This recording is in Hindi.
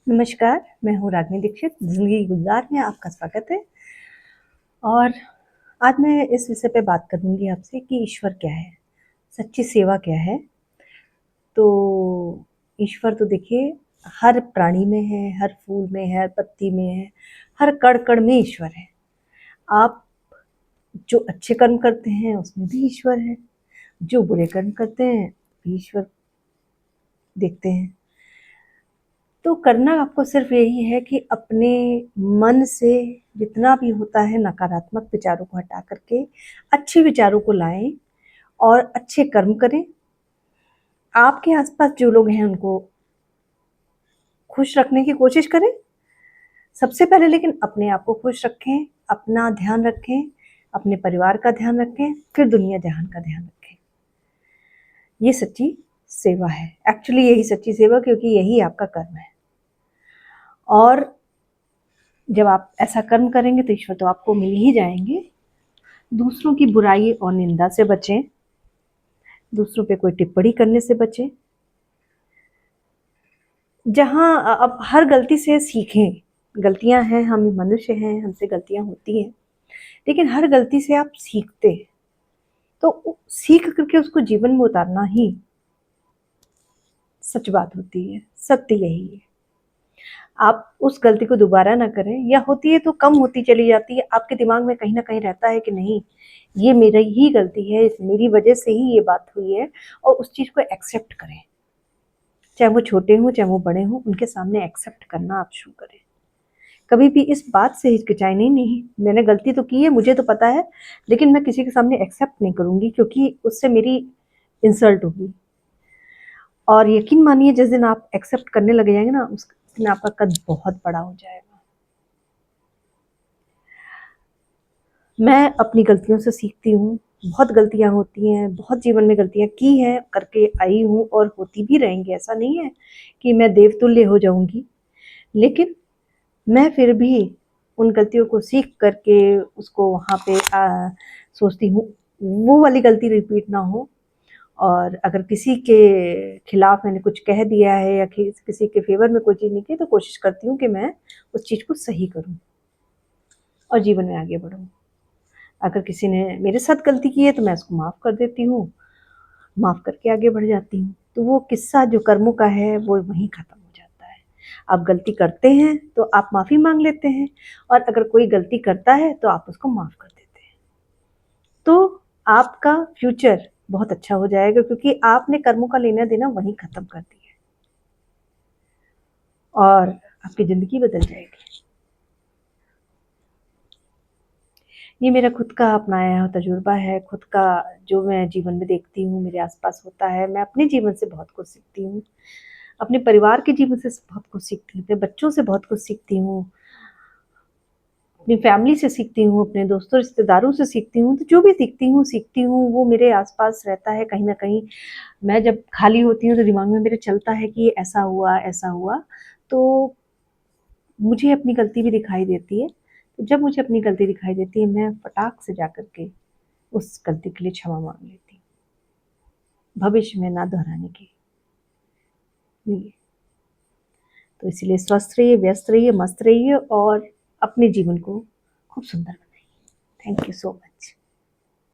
नमस्कार, मैं हूँ रागिनी दीक्षित, ज़िंदगी गुलज़ार में आपका स्वागत है। और आज मैं इस विषय पे बात करूँगी आपसे कि ईश्वर क्या है? सच्ची सेवा क्या है? तो ईश्वर तो देखिए हर प्राणी में है, हर फूल में है, हर पत्ती में है, हर कण-कण में ईश्वर है। आप जो अच्छे कर्म करते हैं उसमें भी ईश्वर है, जो बुरे कर्म करते हैं भी ईश्वर देखते हैं। तो करना आपको सिर्फ यही है कि अपने मन से जितना भी होता है नकारात्मक विचारों को हटा करके अच्छे विचारों को लाएं और अच्छे कर्म करें। आपके आसपास जो लोग हैं उनको खुश रखने की कोशिश करें सबसे पहले, लेकिन अपने आप को खुश रखें, अपना ध्यान रखें, अपने परिवार का ध्यान रखें, फिर दुनिया जहान का ध्यान रखें। ये सच्ची सेवा है। एक्चुअली यही सच्ची सेवा, क्योंकि यही आपका कर्म है। और जब आप ऐसा कर्म करेंगे तो ईश्वर तो आपको मिल ही जाएंगे। दूसरों की बुराई और निंदा से बचें, दूसरों पे कोई टिप्पणी करने से बचें। जहाँ अब हर गलती से सीखें। गलतियां हैं, हम मनुष्य हैं, हमसे गलतियां होती हैं, लेकिन हर गलती से आप सीखते हैं। तो सीख करके उसको जीवन में उतारना ही सच बात होती है। सत्य यही है। आप उस गलती को दोबारा ना करें, या होती है तो कम होती चली जाती है। आपके दिमाग में कहीं ना कहीं रहता है कि नहीं, ये मेरी ही गलती है, मेरी वजह से ही ये बात हुई है, और उस चीज़ को एक्सेप्ट करें। चाहे वो छोटे हों चाहे वो बड़े हों, उनके सामने एक्सेप्ट करना आप शुरू करें। कभी भी इस बात से हिचकिचाएं नहीं, मैंने गलती तो की है, मुझे तो पता है, लेकिन मैं किसी के सामने एक्सेप्ट नहीं करूंगी, क्योंकि उससे मेरी इंसल्ट होगी। और यकीन मानिए, जिस दिन आप एक्सेप्ट करने लगे जाएंगे ना, उस दिन आपका कद बहुत बड़ा हो जाएगा। मैं अपनी गलतियों से सीखती हूँ। बहुत गलतियां होती हैं, बहुत जीवन में गलतियां की हैं, करके आई हूँ और होती भी रहेंगी। ऐसा नहीं है कि मैं देवतुल्य हो जाऊंगी, लेकिन मैं फिर भी उन गलतियों को सीख करके उसको वहाँ पे सोचती हूँ वो वाली गलती रिपीट ना हो। और अगर किसी के खिलाफ मैंने कुछ कह दिया है या किसी के फेवर में कोई चीज़ नहीं की, तो कोशिश करती हूँ कि मैं उस चीज़ को सही करूँ और जीवन में आगे बढ़ूँ। अगर किसी ने मेरे साथ गलती की है तो मैं उसको माफ़ कर देती हूँ, माफ़ करके आगे बढ़ जाती हूँ। तो वो किस्सा जो कर्मों का है वो वहीं ख़त्म हो जाता है। आप गलती करते हैं तो आप माफ़ी मांग लेते हैं, और अगर कोई गलती करता है तो आप उसको माफ़ कर देते हैं। तो आपका फ्यूचर बहुत अच्छा हो जाएगा, क्योंकि आपने कर्मों का लेना देना वहीं ख़त्म कर दिया है, और आपकी ज़िंदगी बदल जाएगी। ये मेरा खुद का अपनाया हुआ तजुर्बा है, खुद का जो मैं जीवन में देखती हूँ, मेरे आसपास होता है। मैं अपने जीवन से बहुत कुछ सीखती हूँ, अपने परिवार के जीवन से बहुत कुछ सीखती हूँ, अपने बच्चों से बहुत कुछ सीखती हूँ, अपनी फैमिली से सीखती हूँ, अपने दोस्तों रिश्तेदारों से सीखती हूँ। तो जो भी सीखती हूँ वो मेरे आसपास रहता है कहीं ना कहीं। मैं जब खाली होती हूँ तो दिमाग में मेरे चलता है कि ये ऐसा हुआ ऐसा हुआ, तो मुझे अपनी गलती भी दिखाई देती है। तो जब मुझे अपनी गलती दिखाई देती है, मैं फटाक से जा करके उस गलती के लिए क्षमा मांग लेती हूँ, भविष्य में ना दोहराने के लिए। तो इसलिए स्वस्थ रहिए, व्यस्त रहिए, मस्त रहिए, और अपने जीवन को खूब सुंदर बनाइए। Thank you so much.